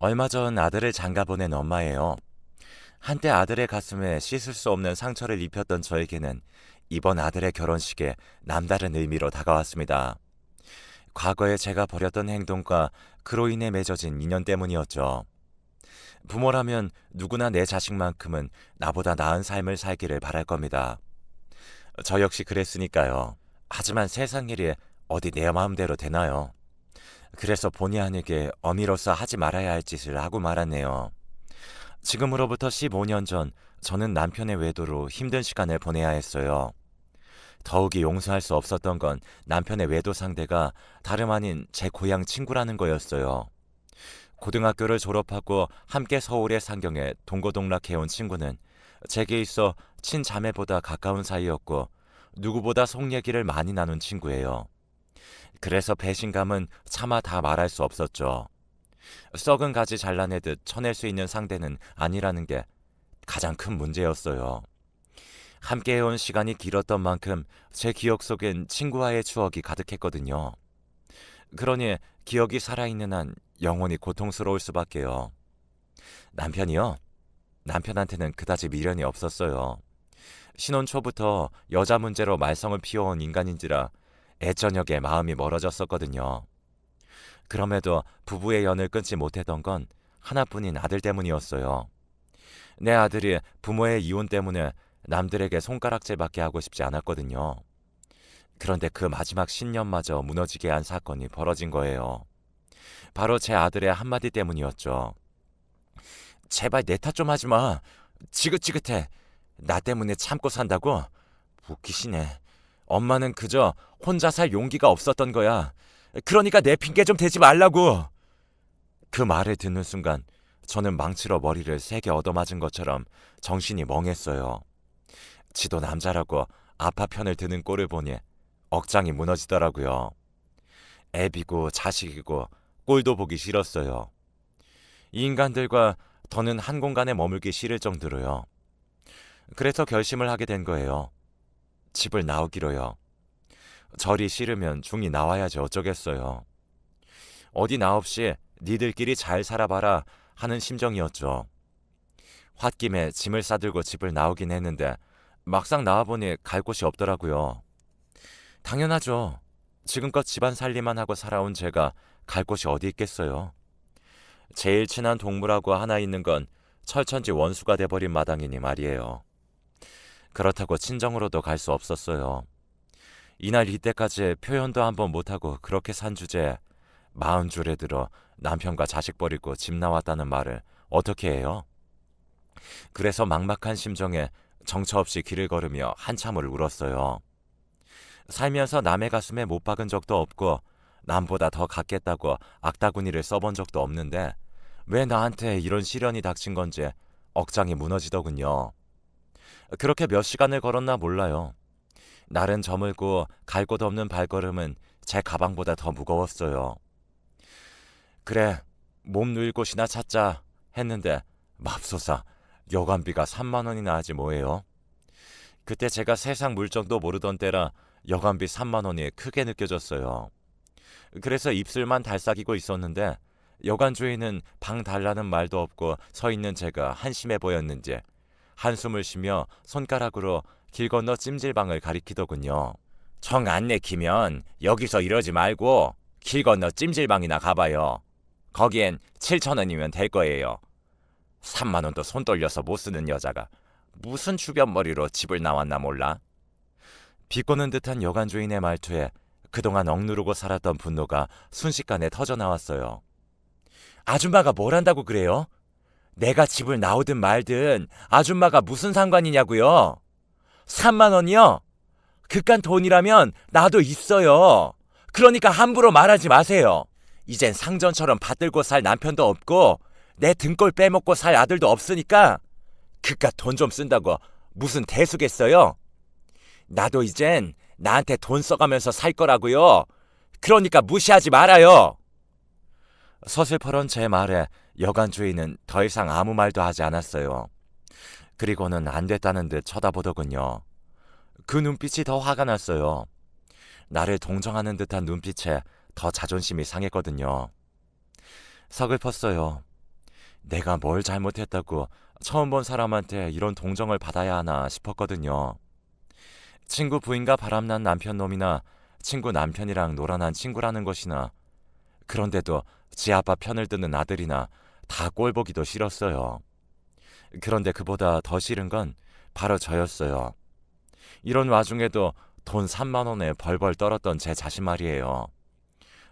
얼마 전 아들을 장가 보낸 엄마예요. 한때 아들의 가슴에 씻을 수 없는 상처를 입혔던 저에게는 이번 아들의 결혼식에 남다른 의미로 다가왔습니다. 과거에 제가 벌였던 행동과 그로 인해 맺어진 인연 때문이었죠. 부모라면 누구나 내 자식만큼은 나보다 나은 삶을 살기를 바랄 겁니다. 저 역시 그랬으니까요. 하지만 세상 일이 어디 내 마음대로 되나요? 그래서 본의 아니게 어미로서 하지 말아야 할 짓을 하고 말았네요. 지금으로부터 15년 전 저는 남편의 외도로 힘든 시간을 보내야 했어요. 더욱이 용서할 수 없었던 건 남편의 외도 상대가 다름 아닌 제 고향 친구라는 거였어요. 고등학교를 졸업하고 함께 서울의 상경에 동고동락해온 친구는 제게 있어 친자매보다 가까운 사이였고 누구보다 속 얘기를 많이 나눈 친구예요. 그래서 배신감은 차마 다 말할 수 없었죠. 썩은 가지 잘라내듯 쳐낼 수 있는 상대는 아니라는 게 가장 큰 문제였어요. 함께 해온 시간이 길었던 만큼 제 기억 속엔 친구와의 추억이 가득했거든요. 그러니 기억이 살아있는 한 영원히 고통스러울 수밖에요. 남편이요? 남편한테는 그다지 미련이 없었어요. 신혼 초부터 여자 문제로 말썽을 피워온 인간인지라 애저녁에 마음이 멀어졌었거든요. 그럼에도 부부의 연을 끊지 못했던 건 하나뿐인 아들 때문이었어요. 내 아들이 부모의 이혼 때문에 남들에게 손가락질밖에 하고 싶지 않았거든요. 그런데 그 마지막 신념마저 무너지게 한 사건이 벌어진 거예요. 바로 제 아들의 한마디 때문이었죠. 제발 내 탓 좀 하지 마. 지긋지긋해. 나 때문에 참고 산다고? 웃기시네. 엄마는 그저 혼자 살 용기가 없었던 거야. 그러니까 내 핑계 좀 대지 말라고. 그 말을 듣는 순간 저는 망치로 머리를 세게 얻어맞은 것처럼 정신이 멍했어요. 지도 남자라고 아파 편을 드는 꼴을 보니 억장이 무너지더라고요. 애비고 자식이고 꼴도 보기 싫었어요. 이 인간들과 더는 한 공간에 머물기 싫을 정도로요. 그래서 결심을 하게 된 거예요. 집을 나오기로요. 절이 싫으면 중이 나와야지 어쩌겠어요. 어디 나 없이 니들끼리 잘 살아봐라 하는 심정이었죠. 홧김에 짐을 싸들고 집을 나오긴 했는데 막상 나와보니 갈 곳이 없더라고요. 당연하죠. 지금껏 집안 살림만 하고 살아온 제가 갈 곳이 어디 있겠어요. 제일 친한 동물하고 하나 있는 건 철천지 원수가 돼버린 마당이니 말이에요. 그렇다고 친정으로도 갈 수 없었어요. 이날 이때까지 표현도 한번 못하고 그렇게 산 주제에 40줄에 들어 남편과 자식 버리고 집 나왔다는 말을 어떻게 해요? 그래서 막막한 심정에 정처 없이 길을 걸으며 한참을 울었어요. 살면서 남의 가슴에 못 박은 적도 없고 남보다 더 갖겠다고 악다구니를 써본 적도 없는데 왜 나한테 이런 시련이 닥친 건지 억장이 무너지더군요. 그렇게 몇 시간을 걸었나 몰라요. 날은 저물고 갈 곳 없는 발걸음은 제 가방보다 더 무거웠어요. 그래, 몸 누일 곳이나 찾자 했는데 맙소사 여관비가 3만 원이나 하지 뭐예요. 그때 제가 세상 물정도 모르던 때라 여관비 3만 원이 크게 느껴졌어요. 그래서 입술만 달싹이고 있었는데 여관 주인은 방 달라는 말도 없고 서 있는 제가 한심해 보였는지 한숨을 쉬며 손가락으로 길 건너 찜질방을 가리키더군요. 정 안 내키면 여기서 이러지 말고 길 건너 찜질방이나 가봐요. 거기엔 7천 원이면 될 거예요. 3만 원도 손 떨려서 못 쓰는 여자가 무슨 주변머리로 집을 나왔나 몰라. 비꼬는 듯한 여관 주인의 말투에 그동안 억누르고 살았던 분노가 순식간에 터져나왔어요. 아줌마가 뭘 한다고 그래요? 내가 집을 나오든 말든 아줌마가 무슨 상관이냐고요? 3만 원이요? 그깟 돈이라면 나도 있어요. 그러니까 함부로 말하지 마세요. 이젠 상전처럼 받들고 살 남편도 없고 내 등골 빼먹고 살 아들도 없으니까 그깟 돈 좀 쓴다고 무슨 대수겠어요? 나도 이젠 나한테 돈 써가면서 살 거라고요. 그러니까 무시하지 말아요. 서슬퍼런 제 말에 여관 주인은 더 이상 아무 말도 하지 않았어요. 그리고는 안 됐다는 듯 쳐다보더군요. 그 눈빛이 더 화가 났어요. 나를 동정하는 듯한 눈빛에 더 자존심이 상했거든요. 서글펐어요. 내가 뭘 잘못했다고 처음 본 사람한테 이런 동정을 받아야 하나 싶었거든요. 친구 부인과 바람난 남편 놈이나 친구 남편이랑 놀아난 친구라는 것이나 그런데도 지 아빠 편을 드는 아들이나 다 꼴보기도 싫었어요. 그런데 그보다 더 싫은 건 바로 저였어요. 이런 와중에도 돈 3만 원에 벌벌 떨었던 제 자신 말이에요.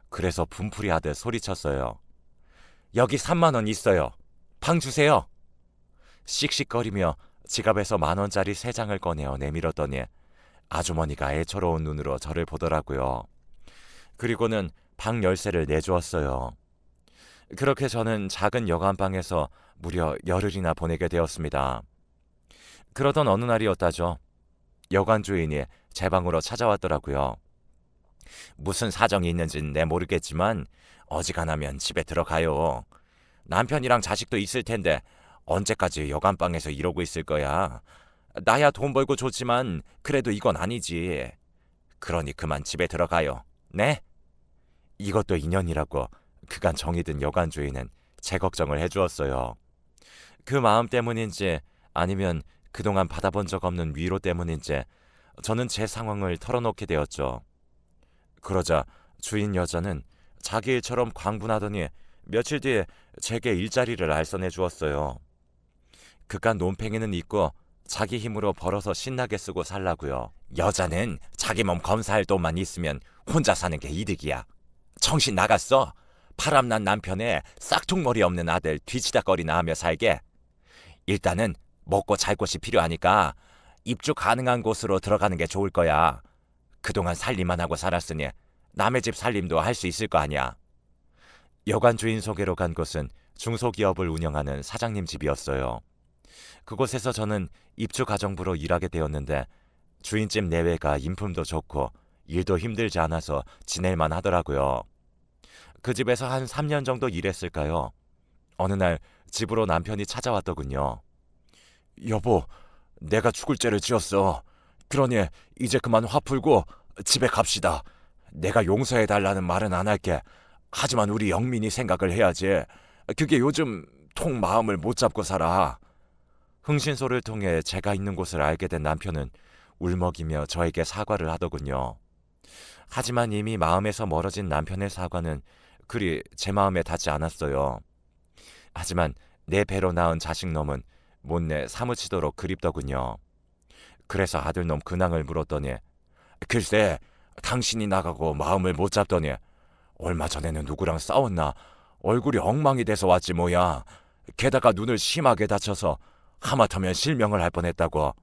그래서 분풀이하듯 소리쳤어요. 여기 3만 원 있어요. 방 주세요. 씩씩거리며 지갑에서 10,000원짜리 3장을 꺼내어 내밀었더니 아주머니가 애처로운 눈으로 저를 보더라고요. 그리고는 방 열쇠를 내주었어요. 그렇게 저는 작은 여관방에서 무려 열흘이나 보내게 되었습니다. 그러던 어느 날이었다죠. 여관 주인이 제 방으로 찾아왔더라고요. 무슨 사정이 있는지는 내 모르겠지만 어지간하면 집에 들어가요. 남편이랑 자식도 있을 텐데 언제까지 여관방에서 이러고 있을 거야. 나야 돈 벌고 좋지만 그래도 이건 아니지. 그러니 그만 집에 들어가요. 네? 이것도 인연이라고 그간 정이 든 여관 주인은 제 걱정을 해주었어요. 그 마음 때문인지 아니면 그동안 받아본 적 없는 위로 때문인지 저는 제 상황을 털어놓게 되었죠. 그러자 주인 여자는 자기 일처럼 광분하더니 며칠 뒤에 제게 일자리를 알선해 주었어요. 그깟 논팽이는 있고 자기 힘으로 벌어서 신나게 쓰고 살라고요. 여자는 자기 몸 검사할 돈만 있으면 혼자 사는 게 이득이야. 정신 나갔어? 바람난 남편에 싹퉁머리 없는 아들 뒤치다거리나 하며 살게. 일단은 먹고 잘 곳이 필요하니까 입주 가능한 곳으로 들어가는 게 좋을 거야. 그동안 살림만 하고 살았으니 남의 집 살림도 할 수 있을 거 아니야. 여관 주인 소개로 간 곳은 중소기업을 운영하는 사장님 집이었어요. 그곳에서 저는 입주가정부로 일하게 되었는데 주인집 내외가 인품도 좋고 일도 힘들지 않아서 지낼만 하더라고요. 그 집에서 한 3년 정도 일했을까요? 어느 날 집으로 남편이 찾아왔더군요. 여보, 내가 죽을 죄를 지었어. 그러니 이제 그만 화 풀고 집에 갑시다. 내가 용서해달라는 말은 안 할게. 하지만 우리 영민이 생각을 해야지. 그게 요즘 통 마음을 못 잡고 살아. 흥신소를 통해 제가 있는 곳을 알게 된 남편은 울먹이며 저에게 사과를 하더군요. 하지만 이미 마음에서 멀어진 남편의 사과는 그리 제 마음에 닿지 않았어요. 하지만 내 배로 낳은 자식놈은 못내 사무치도록 그립더군요. 그래서 아들놈 근황을 물었더니 글쎄 당신이 나가고 마음을 못 잡더니 얼마 전에는 누구랑 싸웠나 얼굴이 엉망이 돼서 왔지 뭐야. 게다가 눈을 심하게 다쳐서 하마터면 실명을 할 뻔했다고.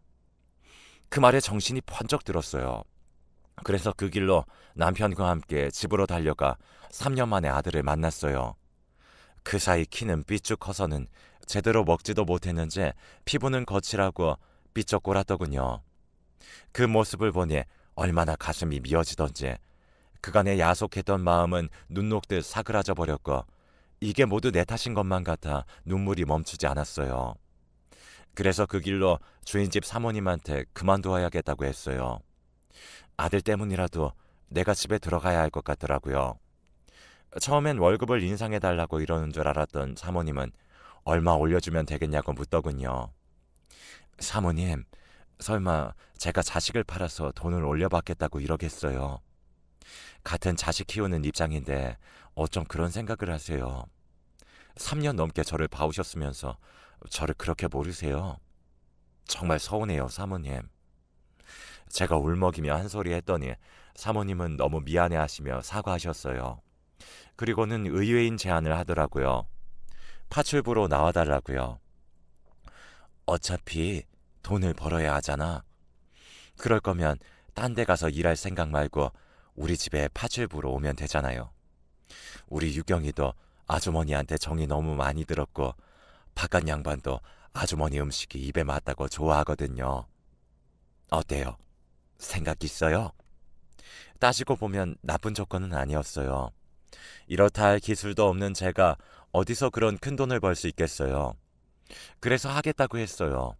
그 말에 정신이 번쩍 들었어요. 그래서 그 길로 남편과 함께 집으로 달려가 3년 만에 아들을 만났어요. 그 사이 키는 삐쭉 커서는 제대로 먹지도 못했는지 피부는 거칠하고 삐쩍 꼴았더군요. 그 모습을 보니 얼마나 가슴이 미어지던지 그간의 야속했던 마음은 눈 녹듯 사그라져 버렸고 이게 모두 내 탓인 것만 같아 눈물이 멈추지 않았어요. 그래서 그 길로 주인집 사모님한테 그만두어야겠다고 했어요. 아들 때문이라도 내가 집에 들어가야 할 것 같더라고요. 처음엔 월급을 인상해달라고 이러는 줄 알았던 사모님은 얼마 올려주면 되겠냐고 묻더군요. 사모님, 설마 제가 자식을 팔아서 돈을 올려받겠다고 이러겠어요? 같은 자식 키우는 입장인데 어쩜 그런 생각을 하세요? 3년 넘게 저를 봐오셨으면서 저를 그렇게 모르세요? 정말 서운해요, 사모님. 제가 울먹이며 한 소리 했더니 사모님은 너무 미안해하시며 사과하셨어요. 그리고는 의외인 제안을 하더라고요. 파출부로 나와달라고요. 어차피 돈을 벌어야 하잖아. 그럴 거면 딴 데 가서 일할 생각 말고 우리 집에 파출부로 오면 되잖아요. 우리 유경이도 아주머니한테 정이 너무 많이 들었고 바깥 양반도 아주머니 음식이 입에 맞다고 좋아하거든요. 어때요? 생각 있어요? 따지고 보면 나쁜 조건은 아니었어요. 이렇다 할 기술도 없는 제가 어디서 그런 큰 돈을 벌 수 있겠어요. 그래서 하겠다고 했어요.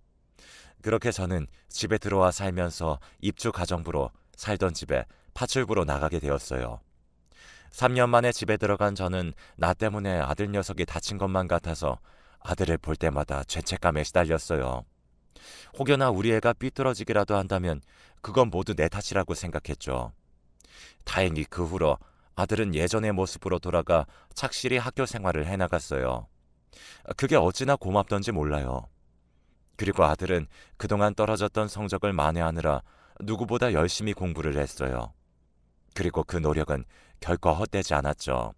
그렇게 저는 집에 들어와 살면서 입주 가정부로 살던 집에 파출부로 나가게 되었어요. 3년 만에 집에 들어간 저는 나 때문에 아들 녀석이 다친 것만 같아서 아들을 볼 때마다 죄책감에 시달렸어요. 혹여나 우리 애가 삐뚤어지기라도 한다면 그건 모두 내 탓이라고 생각했죠. 다행히 그 후로 아들은 예전의 모습으로 돌아가 착실히 학교 생활을 해나갔어요. 그게 어찌나 고맙던지 몰라요. 그리고 아들은 그동안 떨어졌던 성적을 만회하느라 누구보다 열심히 공부를 했어요. 그리고 그 노력은 결코 헛되지 않았죠.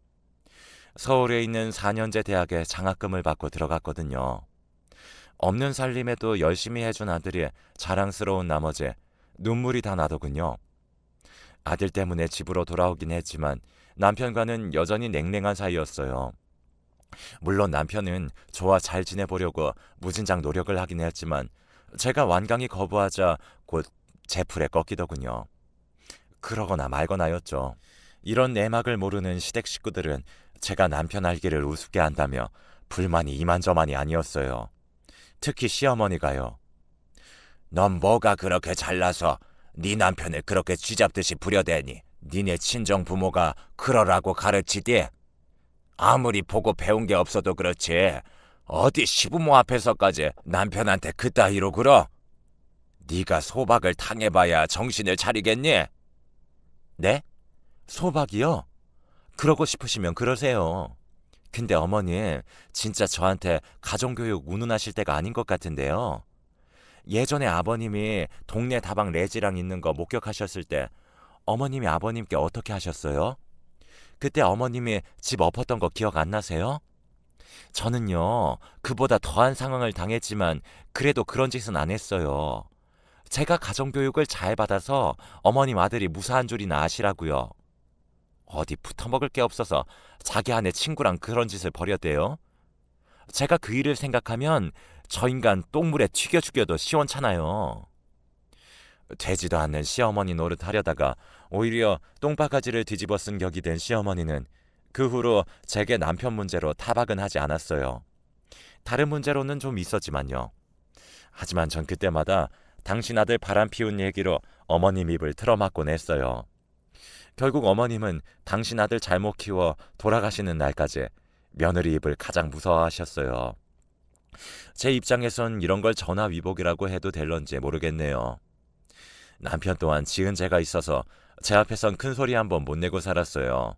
서울에 있는 4년제 대학에 장학금을 받고 들어갔거든요. 없는 살림에도 열심히 해준 아들이 자랑스러운 나머지 눈물이 다 나더군요. 아들 때문에 집으로 돌아오긴 했지만 남편과는 여전히 냉랭한 사이였어요. 물론 남편은 저와 잘 지내보려고 무진장 노력을 하긴 했지만 제가 완강히 거부하자 곧 제 풀에 꺾이더군요. 그러거나 말거나였죠. 이런 내막을 모르는 시댁 식구들은 제가 남편 알기를 우습게 한다며 불만이 이만저만이 아니었어요. 특히 시어머니가요. 넌 뭐가 그렇게 잘나서 네 남편을 그렇게 쥐잡듯이 부려대니 니네 친정 부모가 그러라고 가르치디? 아무리 보고 배운 게 없어도 그렇지 어디 시부모 앞에서까지 남편한테 그따위로 굴어? 네가 소박을 당해봐야 정신을 차리겠니? 네? 소박이요? 그러고 싶으시면 그러세요. 근데 어머니 진짜 저한테 가정교육 운운하실 때가 아닌 것 같은데요. 예전에 아버님이 동네 다방 레지랑 있는 거 목격하셨을 때 어머님이 아버님께 어떻게 하셨어요? 그때 어머님이 집 엎었던 거 기억 안 나세요? 저는요, 그보다 더한 상황을 당했지만 그래도 그런 짓은 안 했어요. 제가 가정교육을 잘 받아서 어머님 아들이 무사한 줄이나 아시라고요. 어디 붙어먹을 게 없어서 자기 아내 친구랑 그런 짓을 벌였대요. 제가 그 일을 생각하면 저 인간 똥물에 튀겨 죽여도 시원찮아요. 되지도 않는 시어머니 노릇하려다가 오히려 똥바가지를 뒤집어 쓴 격이 된 시어머니는 그 후로 제게 남편 문제로 타박은 하지 않았어요. 다른 문제로는 좀 있었지만요. 하지만 전 그때마다 당신 아들 바람 피운 얘기로 어머님 입을 틀어막곤 했어요. 결국 어머님은 당신 아들 잘못 키워 돌아가시는 날까지 며느리 입을 가장 무서워하셨어요. 제 입장에선 이런 걸 전화위복이라고 해도 될런지 모르겠네요. 남편 또한 지은 죄가 있어서 제 앞에선 큰 소리 한번 못 내고 살았어요.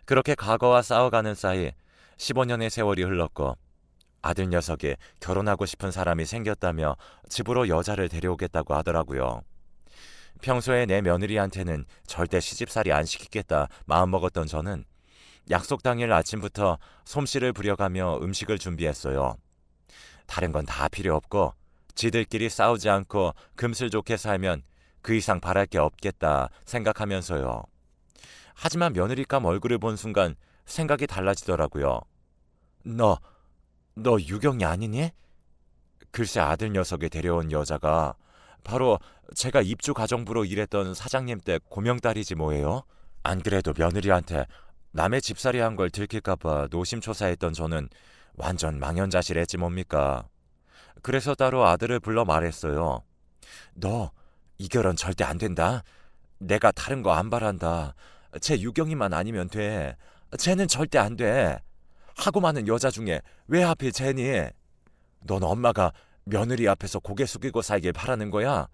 그렇게 과거와 싸워가는 사이 15년의 세월이 흘렀고 아들 녀석이 결혼하고 싶은 사람이 생겼다며 집으로 여자를 데려오겠다고 하더라고요. 평소에 내 며느리한테는 절대 시집살이 안 시키겠다 마음먹었던 저는 약속 당일 아침부터 솜씨를 부려가며 음식을 준비했어요. 다른 건 다 필요 없고 지들끼리 싸우지 않고 금슬 좋게 살면 그 이상 바랄 게 없겠다 생각하면서요. 하지만 며느리감 얼굴을 본 순간 생각이 달라지더라고요. 너 유경이 아니니? 글쎄 아들 녀석이 데려온 여자가 바로 제가 입주 가정부로 일했던 사장님 때 고명딸이지 뭐예요? 안 그래도 며느리한테 남의 집살이 한 걸 들킬까봐 노심초사했던 저는 완전 망연자실했지 뭡니까. 그래서 따로 아들을 불러 말했어요. 너 이 결혼 절대 안 된다. 내가 다른 거 안 바란다. 쟤 유경이만 아니면 돼. 쟤는 절대 안 돼. 하고 많은 여자 중에 왜 하필 쟤니? 넌 엄마가 며느리 앞에서 고개 숙이고 살길 바라는 거야?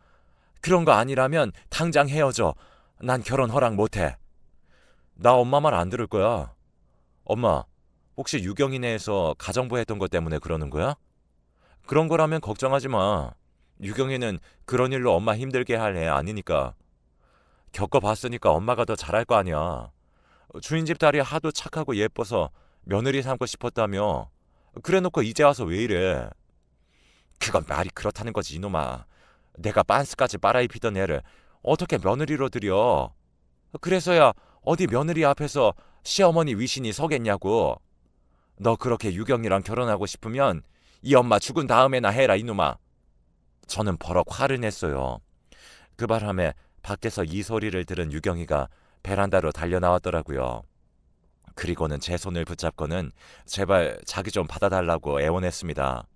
그런 거 아니라면 당장 헤어져. 난 결혼 허락 못해. 나 엄마 말 안 들을 거야. 엄마, 혹시 유경이네에서 가정부 했던 것 때문에 그러는 거야? 그런 거라면 걱정하지 마. 유경이는 그런 일로 엄마 힘들게 할 애 아니니까. 겪어봤으니까 엄마가 더 잘할 거 아니야. 주인집 딸이 하도 착하고 예뻐서 며느리 삼고 싶었다며. 그래놓고 이제 와서 왜 이래. 그건 말이 그렇다는 거지 이놈아. 내가 빤스까지 빨아입히던 애를 어떻게 며느리로 들여. 그래서야 어디 며느리 앞에서 시어머니 위신이 서겠냐고. 너 그렇게 유경이랑 결혼하고 싶으면 이 엄마 죽은 다음에나 해라 이놈아. 저는 버럭 화를 냈어요. 그 바람에 밖에서 이 소리를 들은 유경이가 베란다로 달려나왔더라고요. 그리고는 제 손을 붙잡고는 제발 자기 좀 받아달라고 애원했습니다.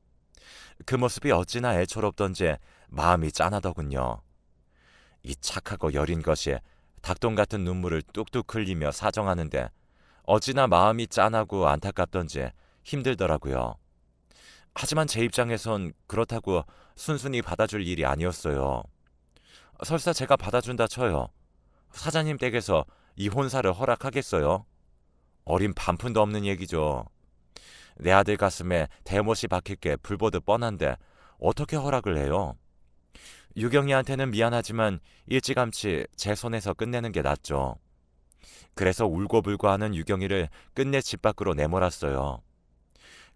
그 모습이 어찌나 애처롭던지 마음이 짠하더군요. 이 착하고 여린 것이 닭똥 같은 눈물을 뚝뚝 흘리며 사정하는데 어찌나 마음이 짠하고 안타깝던지 힘들더라고요. 하지만 제 입장에선 그렇다고 순순히 받아줄 일이 아니었어요. 설사 제가 받아준다 쳐요. 사장님 댁에서 이 혼사를 허락하겠어요? 어린 반푼도 없는 얘기죠. 내 아들 가슴에 대못이 박힐 게 불보듯 뻔한데 어떻게 허락을 해요? 유경이한테는 미안하지만 일찌감치 제 손에서 끝내는 게 낫죠. 그래서 울고불고 하는 유경이를 끝내 집 밖으로 내몰았어요.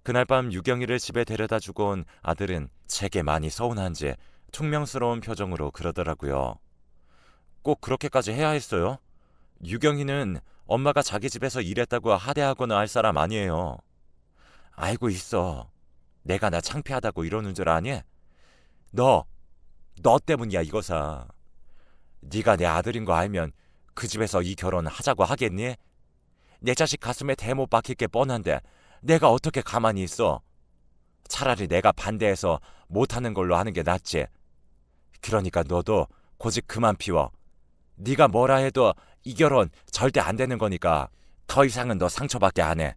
그날 밤 유경이를 집에 데려다 주고 온 아들은 제게 많이 서운한지 퉁명스러운 표정으로 그러더라고요. 꼭 그렇게까지 해야 했어요? 유경이는 엄마가 자기 집에서 일했다고 하대하거나 할 사람 아니에요. 알고 있어. 내가 나 창피하다고 이러는 줄 아니? 너, 너 때문이야 이거사. 네가 내 아들인 거 알면 그 집에서 이 결혼 하자고 하겠니? 내 자식 가슴에 대못 박힐 게 뻔한데 내가 어떻게 가만히 있어? 차라리 내가 반대해서 못하는 걸로 하는 게 낫지. 그러니까 너도 고집 그만 피워. 네가 뭐라 해도 이 결혼 절대 안 되는 거니까 더 이상은 너 상처받게 안 해.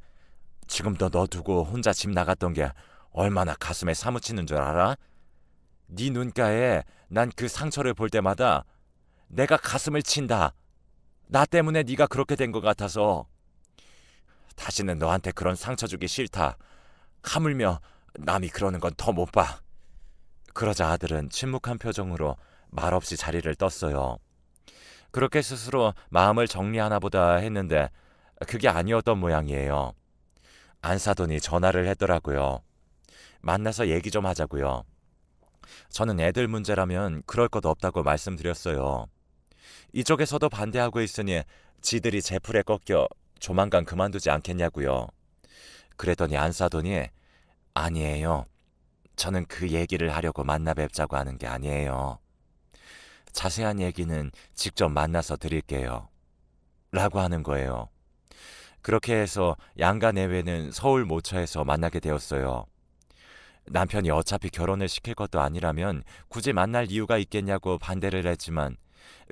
지금도 너 두고 혼자 집 나갔던 게 얼마나 가슴에 사무치는 줄 알아? 네 눈가에 난 그 상처를 볼 때마다 내가 가슴을 친다. 나 때문에 네가 그렇게 된 것 같아서. 다시는 너한테 그런 상처 주기 싫다. 하물며 남이 그러는 건 더 못 봐. 그러자 아들은 침묵한 표정으로 말없이 자리를 떴어요. 그렇게 스스로 마음을 정리하나 보다 했는데 그게 아니었던 모양이에요. 안사돈이 전화를 했더라고요. 만나서 얘기 좀 하자고요. 저는 애들 문제라면 그럴 것 없다고 말씀드렸어요. 이쪽에서도 반대하고 있으니 지들이 제 풀에 꺾여 조만간 그만두지 않겠냐고요. 그랬더니 안사돈이 아니에요. 저는 그 얘기를 하려고 만나 뵙자고 하는 게 아니에요. 자세한 얘기는 직접 만나서 드릴게요. 라고 하는 거예요. 그렇게 해서 양가 내외는 서울 모처에서 만나게 되었어요. 남편이 어차피 결혼을 시킬 것도 아니라면 굳이 만날 이유가 있겠냐고 반대를 했지만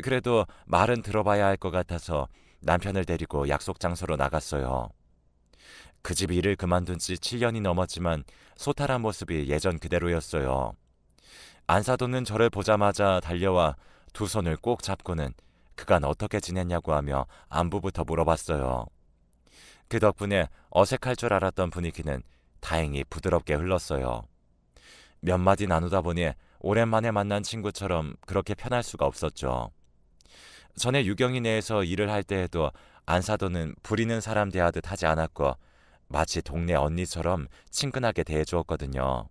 그래도 말은 들어봐야 할 것 같아서 남편을 데리고 약속 장소로 나갔어요. 그 집 일을 그만둔 지 7년이 넘었지만 소탈한 모습이 예전 그대로였어요. 안사돈은 저를 보자마자 달려와 두 손을 꼭 잡고는 그간 어떻게 지냈냐고 하며 안부부터 물어봤어요. 그 덕분에 어색할 줄 알았던 분위기는 다행히 부드럽게 흘렀어요. 몇 마디 나누다 보니 오랜만에 만난 친구처럼 그렇게 편할 수가 없었죠. 전에 유경이 내에서 일을 할 때에도 안사돈은 부리는 사람 대하듯 하지 않았고 마치 동네 언니처럼 친근하게 대해주었거든요.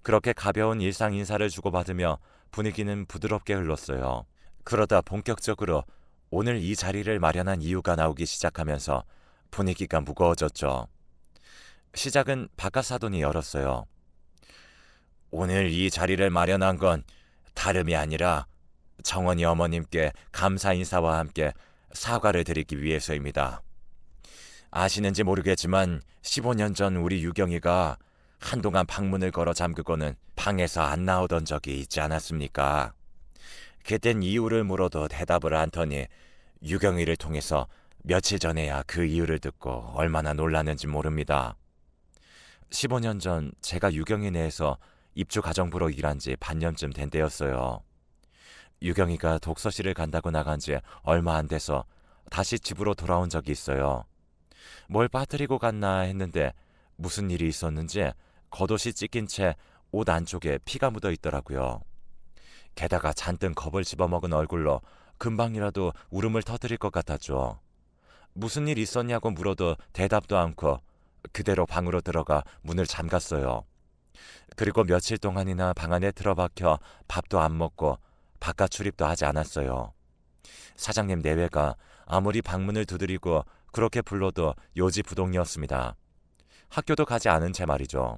그렇게 가벼운 일상 인사를 주고받으며 분위기는 부드럽게 흘렀어요. 그러다 본격적으로 오늘 이 자리를 마련한 이유가 나오기 시작하면서 분위기가 무거워졌죠. 시작은 바깥 사돈이 열었어요. 오늘 이 자리를 마련한 건 다름이 아니라 정원이 어머님께 감사 인사와 함께 사과를 드리기 위해서입니다. 아시는지 모르겠지만 15년 전 우리 유경이가 한동안 방문을 걸어 잠그고는 방에서 안 나오던 적이 있지 않았습니까? 그땐 이유를 물어도 대답을 않더니 유경이를 통해서 며칠 전에야 그 이유를 듣고 얼마나 놀랐는지 모릅니다. 15년 전 제가 유경이 내에서 입주 가정부로 일한 지 반년쯤 된 때였어요. 유경이가 독서실을 간다고 나간 지 얼마 안 돼서 다시 집으로 돌아온 적이 있어요. 뭘 빠뜨리고 갔나 했는데 무슨 일이 있었는지 겉옷이 찢긴 채 옷 안쪽에 피가 묻어 있더라고요. 게다가 잔뜩 겁을 집어먹은 얼굴로 금방이라도 울음을 터뜨릴 것 같았죠. 무슨 일 있었냐고 물어도 대답도 않고 그대로 방으로 들어가 문을 잠갔어요. 그리고 며칠 동안이나 방 안에 틀어박혀 밥도 안 먹고 바깥 출입도 하지 않았어요. 사장님 내외가 아무리 방문을 두드리고 그렇게 불러도 요지부동이었습니다. 학교도 가지 않은 채 말이죠.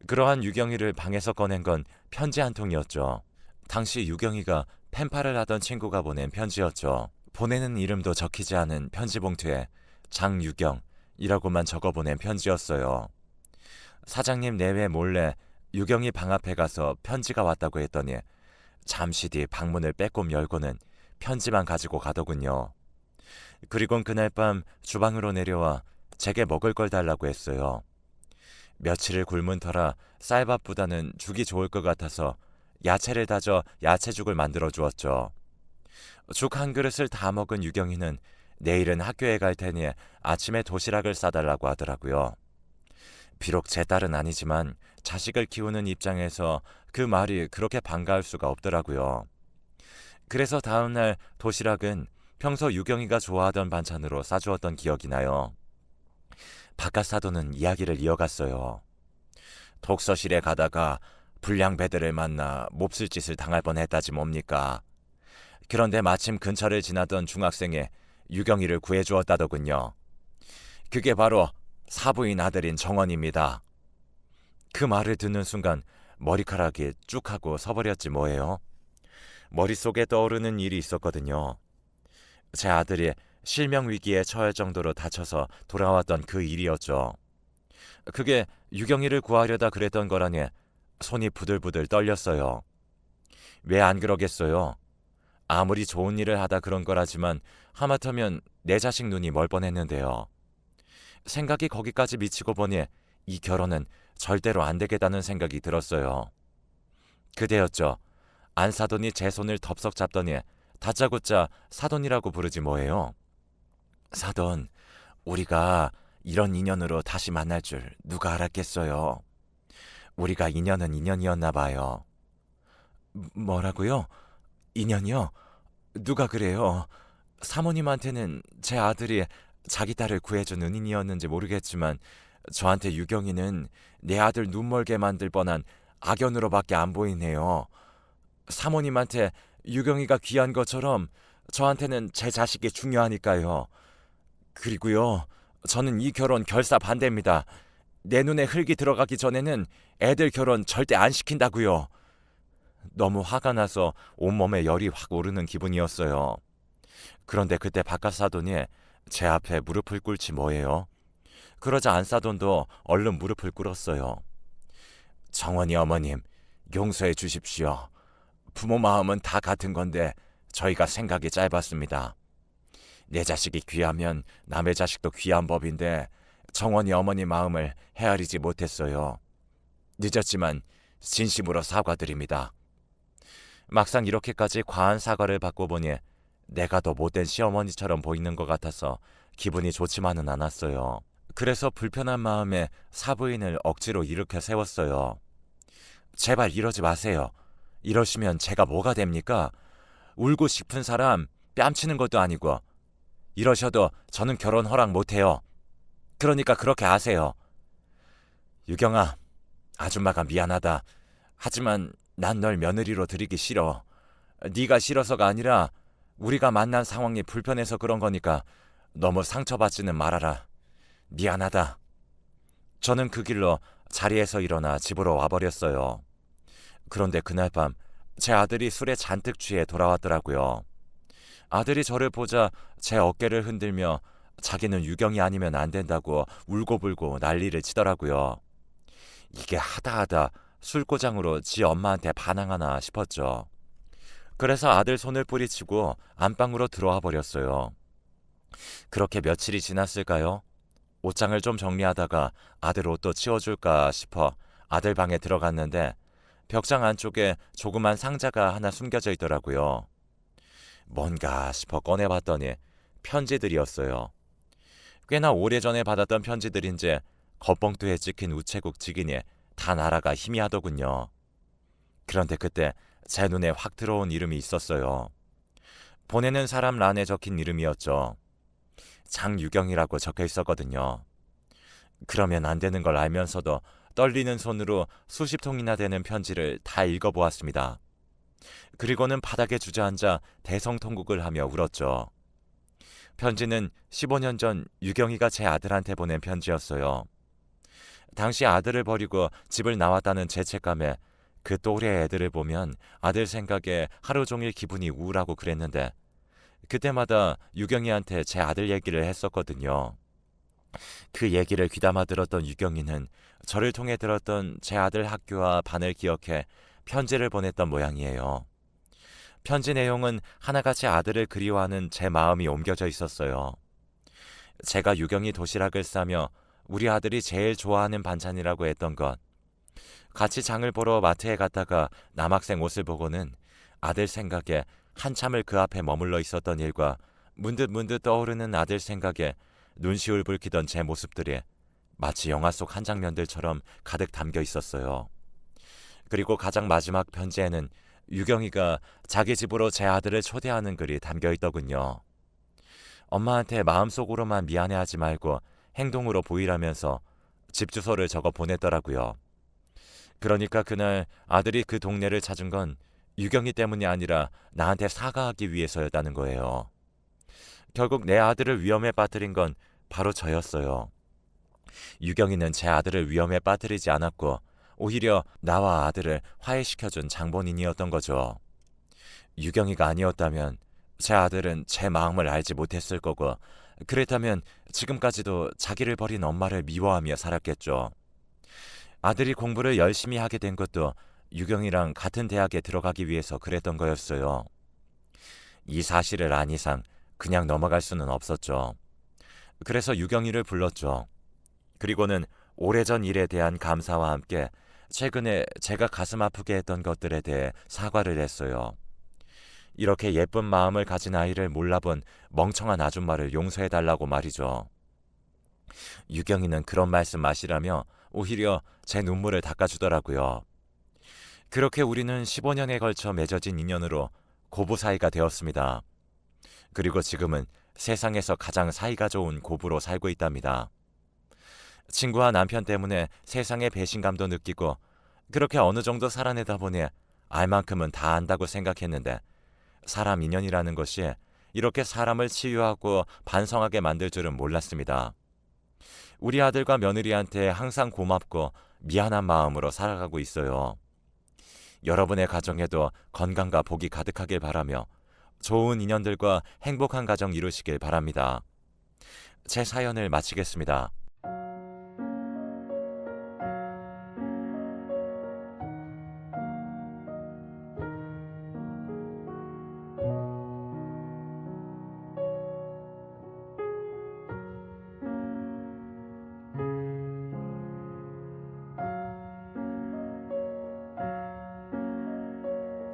그러한 유경이를 방에서 꺼낸 건 편지 한 통이었죠. 당시 유경이가 펜팔을 하던 친구가 보낸 편지였죠. 보내는 이름도 적히지 않은 편지 봉투에 장유경이라고만 적어보낸 편지였어요. 사장님 내외 몰래 유경이 방 앞에 가서 편지가 왔다고 했더니 잠시 뒤 방문을 빼꼼 열고는 편지만 가지고 가더군요. 그리곤 그날 밤 주방으로 내려와 제게 먹을 걸 달라고 했어요. 며칠을 굶은 터라 쌀밥보다는 죽이 좋을 것 같아서 야채를 다져 야채죽을 만들어 주었죠. 죽 한 그릇을 다 먹은 유경이는 내일은 학교에 갈 테니 아침에 도시락을 싸달라고 하더라고요. 비록 제 딸은 아니지만 자식을 키우는 입장에서 그 말이 그렇게 반가울 수가 없더라고요. 그래서 다음날 도시락은 평소 유경이가 좋아하던 반찬으로 싸주었던 기억이 나요. 바깥 사도는 이야기를 이어갔어요. 독서실에 가다가 불량 배들을 만나 몹쓸 짓을 당할 뻔했다지 뭡니까. 그런데 마침 근처를 지나던 중학생의 유경이를 구해주었다더군요. 그게 바로 사부인 아들인 정원입니다. 그 말을 듣는 순간 머리카락이 쭉 하고 서버렸지 뭐예요. 머릿속에 떠오르는 일이 있었거든요. 제 아들이 실명 위기에 처할 정도로 다쳐서 돌아왔던 그 일이었죠. 그게 유경이를 구하려다 그랬던 거라니 손이 부들부들 떨렸어요. 왜 안 그러겠어요? 아무리 좋은 일을 하다 그런 거라지만 하마터면 내 자식 눈이 멀 뻔했는데요. 생각이 거기까지 미치고 보니 이 결혼은 절대로 안 되겠다는 생각이 들었어요. 그대였죠. 안 사돈이 제 손을 덥석 잡더니 다짜고짜 사돈이라고 부르지 뭐예요. 사돈, 우리가 이런 인연으로 다시 만날 줄 누가 알았겠어요. 우리가 인연은 인연이었나 봐요. 뭐라고요? 인연이요? 누가 그래요? 사모님한테는 제 아들이 자기 딸을 구해준 은인이었는지 모르겠지만 저한테 유경이는 내 아들 눈멀게 만들 뻔한 악연으로밖에 안 보이네요. 사모님한테 유경이가 귀한 것처럼 저한테는 제 자식이 중요하니까요. 그리고요, 저는 이 결혼 결사 반대입니다. 내 눈에 흙이 들어가기 전에는 애들 결혼 절대 안 시킨다고요. 너무 화가 나서 온몸에 열이 확 오르는 기분이었어요. 그런데 그때 바깥 사돈이 제 앞에 무릎을 꿇지 뭐예요. 그러자 안 사돈도 얼른 무릎을 꿇었어요. 정원이 어머님, 용서해 주십시오. 부모 마음은 다 같은 건데 저희가 생각이 짧았습니다. 내 자식이 귀하면 남의 자식도 귀한 법인데 정원이 어머니 마음을 헤아리지 못했어요. 늦었지만 진심으로 사과드립니다. 막상 이렇게까지 과한 사과를 받고 보니 내가 더 못된 시어머니처럼 보이는 것 같아서 기분이 좋지만은 않았어요. 그래서 불편한 마음에 사부인을 억지로 일으켜 세웠어요. 제발 이러지 마세요. 이러시면 제가 뭐가 됩니까? 울고 싶은 사람 뺨치는 것도 아니고 이러셔도 저는 결혼 허락 못해요. 그러니까 그렇게 아세요. 유경아, 아줌마가 미안하다. 하지만 난 널 며느리로 들이기 싫어. 네가 싫어서가 아니라 우리가 만난 상황이 불편해서 그런 거니까 너무 상처받지는 말아라. 미안하다. 저는 그 길로 자리에서 일어나 집으로 와버렸어요. 그런데 그날 밤 제 아들이 술에 잔뜩 취해 돌아왔더라고요. 아들이 저를 보자 제 어깨를 흔들며 자기는 유경이 아니면 안 된다고 울고불고 난리를 치더라고요. 이게 하다하다 술고장으로 지 엄마한테 반항하나 싶었죠. 그래서 아들 손을 뿌리치고 안방으로 들어와 버렸어요. 그렇게 며칠이 지났을까요? 옷장을 좀 정리하다가 아들 옷도 치워줄까 싶어 아들 방에 들어갔는데 벽장 안쪽에 조그만 상자가 하나 숨겨져 있더라고요. 뭔가 싶어 꺼내봤더니 편지들이었어요. 꽤나 오래전에 받았던 편지들인지 겉봉투에 찍힌 우체국 직인이 다 나라가 희미하더군요. 그런데 그때 제 눈에 확 들어온 이름이 있었어요. 보내는 사람 란에 적힌 이름이었죠. 장유경이라고 적혀 있었거든요. 그러면 안 되는 걸 알면서도 떨리는 손으로 수십 통이나 되는 편지를 다 읽어보았습니다. 그리고는 바닥에 주저앉아 대성통곡을 하며 울었죠. 편지는 15년 전 유경이가 제 아들한테 보낸 편지였어요. 당시 아들을 버리고 집을 나왔다는 죄책감에 그 또래 애들을 보면 아들 생각에 하루 종일 기분이 우울하고 그랬는데 그때마다 유경이한테 제 아들 얘기를 했었거든요. 그 얘기를 귀담아 들었던 유경이는 저를 통해 들었던 제 아들 학교와 반을 기억해 편지를 보냈던 모양이에요. 편지 내용은 하나같이 아들을 그리워하는 제 마음이 옮겨져 있었어요. 제가 유경이 도시락을 싸며 우리 아들이 제일 좋아하는 반찬이라고 했던 것, 같이 장을 보러 마트에 갔다가 남학생 옷을 보고는 아들 생각에 한참을 그 앞에 머물러 있었던 일과 문득문득 떠오르는 아들 생각에 눈시울 붉히던 제 모습들이 마치 영화 속 한 장면들처럼 가득 담겨 있었어요. 그리고 가장 마지막 편지에는 유경이가 자기 집으로 제 아들을 초대하는 글이 담겨 있더군요. 엄마한테 마음속으로만 미안해하지 말고 행동으로 보이라면서 집 주소를 적어 보냈더라고요. 그러니까 그날 아들이 그 동네를 찾은 건 유경이 때문이 아니라 나한테 사과하기 위해서였다는 거예요. 결국 내 아들을 위험에 빠뜨린 건 바로 저였어요. 유경이는 제 아들을 위험에 빠뜨리지 않았고 오히려 나와 아들을 화해시켜준 장본인이었던 거죠. 유경이가 아니었다면 제 아들은 제 마음을 알지 못했을 거고, 그랬다면 지금까지도 자기를 버린 엄마를 미워하며 살았겠죠. 아들이 공부를 열심히 하게 된 것도 유경이랑 같은 대학에 들어가기 위해서 그랬던 거였어요. 이 사실을 안 이상 그냥 넘어갈 수는 없었죠. 그래서 유경이를 불렀죠. 그리고는 오래전 일에 대한 감사와 함께 최근에 제가 가슴 아프게 했던 것들에 대해 사과를 했어요. 이렇게 예쁜 마음을 가진 아이를 몰라본 멍청한 아줌마를 용서해달라고 말이죠. 유경이는 그런 말씀 마시라며 오히려 제 눈물을 닦아주더라고요. 그렇게 우리는 15년에 걸쳐 맺어진 인연으로 고부 사이가 되었습니다. 그리고 지금은 세상에서 가장 사이가 좋은 고부로 살고 있답니다. 친구와 남편 때문에 세상의 배신감도 느끼고 그렇게 어느 정도 살아내다 보니 알 만큼은 다 안다고 생각했는데, 사람 인연이라는 것이 이렇게 사람을 치유하고 반성하게 만들 줄은 몰랐습니다. 우리 아들과 며느리한테 항상 고맙고 미안한 마음으로 살아가고 있어요. 여러분의 가정에도 건강과 복이 가득하길 바라며 좋은 인연들과 행복한 가정 이루시길 바랍니다. 제 사연을 마치겠습니다.